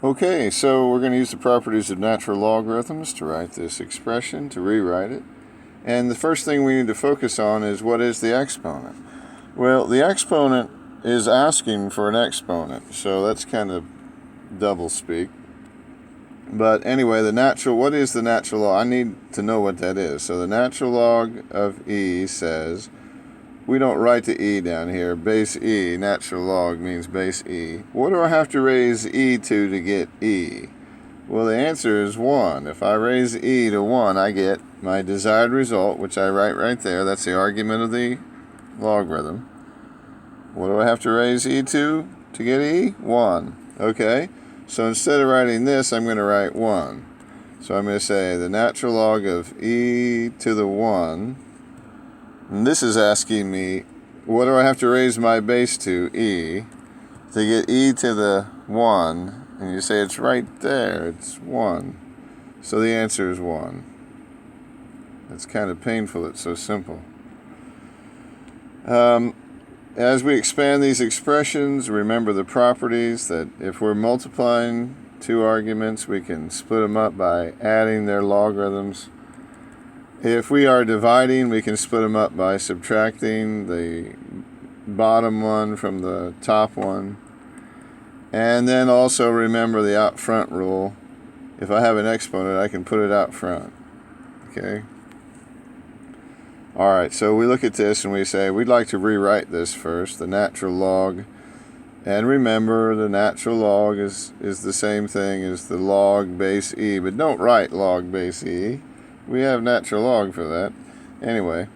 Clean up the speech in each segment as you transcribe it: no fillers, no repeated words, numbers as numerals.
Okay, so we're going to use the properties of natural logarithms to write this expression, to rewrite it. And the first thing we need to focus on is what is the exponent? Well, the exponent is asking for an exponent, so that's kind of double speak. But anyway, what is the natural log? I need to know what that is. So the natural log of e says, we don't write the e down here. Base e, natural log means base e. What do I have to raise e to get e? Well, the answer is 1. If I raise e to 1, I get my desired result, which I write right there. That's the argument of the logarithm. What do I have to raise e to get e? 1. Okay, so instead of writing this, I'm going to write 1. So I'm going to say the natural log of e to the 1. And this is asking me, what do I have to raise my base to, e, to get e to the 1? And you say it's right there, it's 1. So the answer is 1. It's kind of painful, it's so simple. As we expand these expressions, remember the properties that if we're multiplying two arguments, we can split them up by adding their logarithms. If we are dividing, we can split them up by subtracting the bottom one from the top one. And then also remember the out front rule. If I have an exponent, I can put it out front. Okay? Alright, so we look at this and we say we'd like to rewrite this first, the natural log. And remember, the natural log is the same thing as the log base e, but don't write log base e. We have natural log for that. Anyway,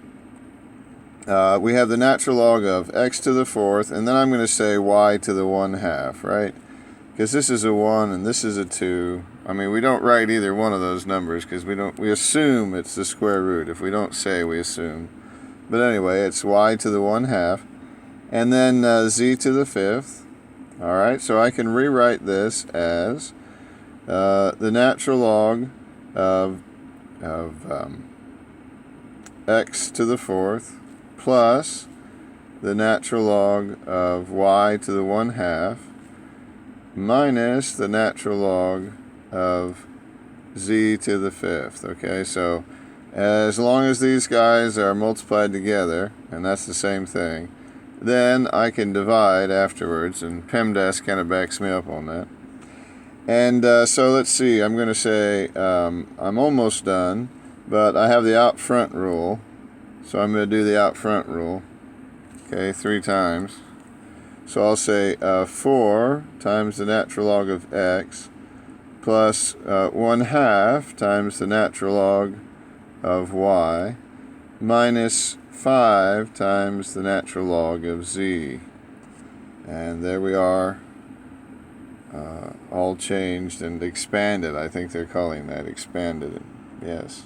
we have the natural log of x to the 4th, and then I'm going to say y to the 1/2, right? Because this is a 1 and this is a 2. I mean, we don't write either one of those numbers because we assume it's the square root. If we don't say, we assume. But anyway, it's y to the 1/2, and then z to the 5th. All right, so I can rewrite this as the natural log of x to the 4th plus the natural log of y to the 1/2 minus the natural log of z to the 5th. Okay, so as long as these guys are multiplied together, and that's the same thing, then I can divide afterwards, and PEMDAS kind of backs me up on that. And so let's see, I'm going to say I'm almost done, but I have the out front rule, so I'm going to do the out front rule, okay, 3 times. So I'll say 4 times the natural log of x plus 1/2 times the natural log of y minus 5 times the natural log of z. And there we are. All changed and expanded. I think they're calling that expanded. Yes.